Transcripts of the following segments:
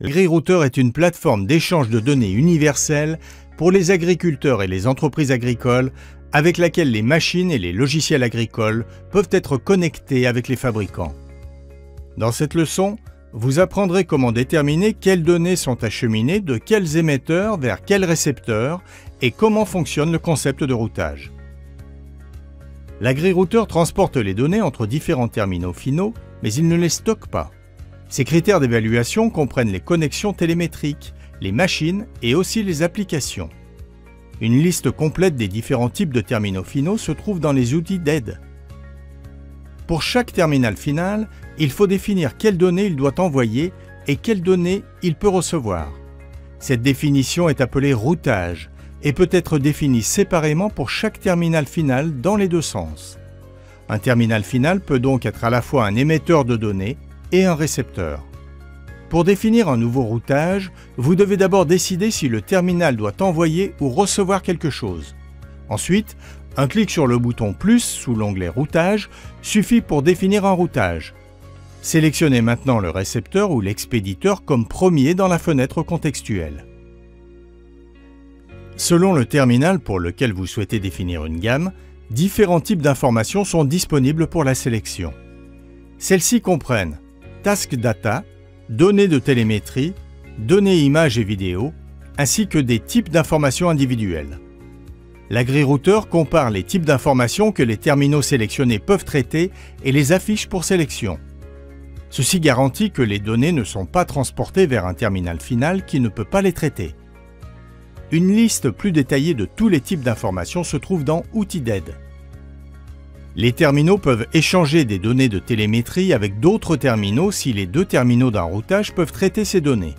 L'AgriRouter est une plateforme d'échange de données universelle pour les agriculteurs et les entreprises agricoles avec laquelle les machines et les logiciels agricoles peuvent être connectés avec les fabricants. Dans cette leçon, vous apprendrez comment déterminer quelles données sont acheminées de quels émetteurs vers quels récepteurs et comment fonctionne le concept de routage. L'AgriRouter transporte les données entre différents terminaux finaux, mais il ne les stocke pas. Ces critères d'évaluation comprennent les connexions télémétriques, les machines et aussi les applications. Une liste complète des différents types de terminaux finaux se trouve dans les outils d'aide. Pour chaque terminal final, il faut définir quelles données il doit envoyer et quelles données il peut recevoir. Cette définition est appelée routage et peut être définie séparément pour chaque terminal final dans les deux sens. Un terminal final peut donc être à la fois un émetteur de données et un récepteur. Pour définir un nouveau routage, vous devez d'abord décider si le terminal doit envoyer ou recevoir quelque chose. Ensuite, un clic sur le bouton « Plus » sous l'onglet « Routage » suffit pour définir un routage. Sélectionnez maintenant le récepteur ou l'expéditeur comme premier dans la fenêtre contextuelle. Selon le terminal pour lequel vous souhaitez définir une gamme, différents types d'informations sont disponibles pour la sélection. Celles-ci comprennent Task Data, données de télémétrie, données images et vidéos, ainsi que des types d'informations individuelles. L'AgriRouter compare les types d'informations que les terminaux sélectionnés peuvent traiter et les affiche pour sélection. Ceci garantit que les données ne sont pas transportées vers un terminal final qui ne peut pas les traiter. Une liste plus détaillée de tous les types d'informations se trouve dans Outils d'aide. Les terminaux peuvent échanger des données de télémétrie avec d'autres terminaux si les deux terminaux d'un routage peuvent traiter ces données.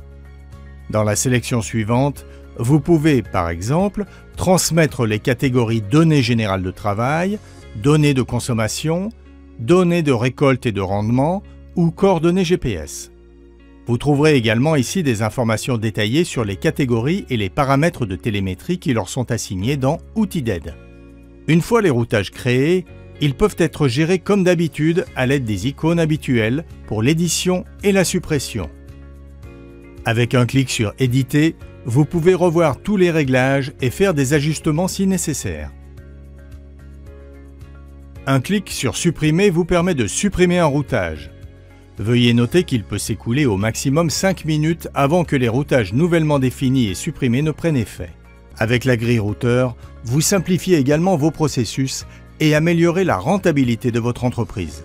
Dans la sélection suivante, vous pouvez, par exemple, transmettre les catégories données générales de travail, données de consommation, données de récolte et de rendement ou coordonnées GPS. Vous trouverez également ici des informations détaillées sur les catégories et les paramètres de télémétrie qui leur sont assignés dans Outils d'aide. Une fois les routages créés, ils peuvent être gérés comme d'habitude à l'aide des icônes habituelles pour l'édition et la suppression. Avec un clic sur « Éditer », vous pouvez revoir tous les réglages et faire des ajustements si nécessaire. Un clic sur « Supprimer » vous permet de supprimer un routage. Veuillez noter qu'il peut s'écouler au maximum 5 minutes avant que les routages nouvellement définis et supprimés ne prennent effet. Avec l'AgriRouter, vous simplifiez également vos processus et améliorez la rentabilité de votre entreprise.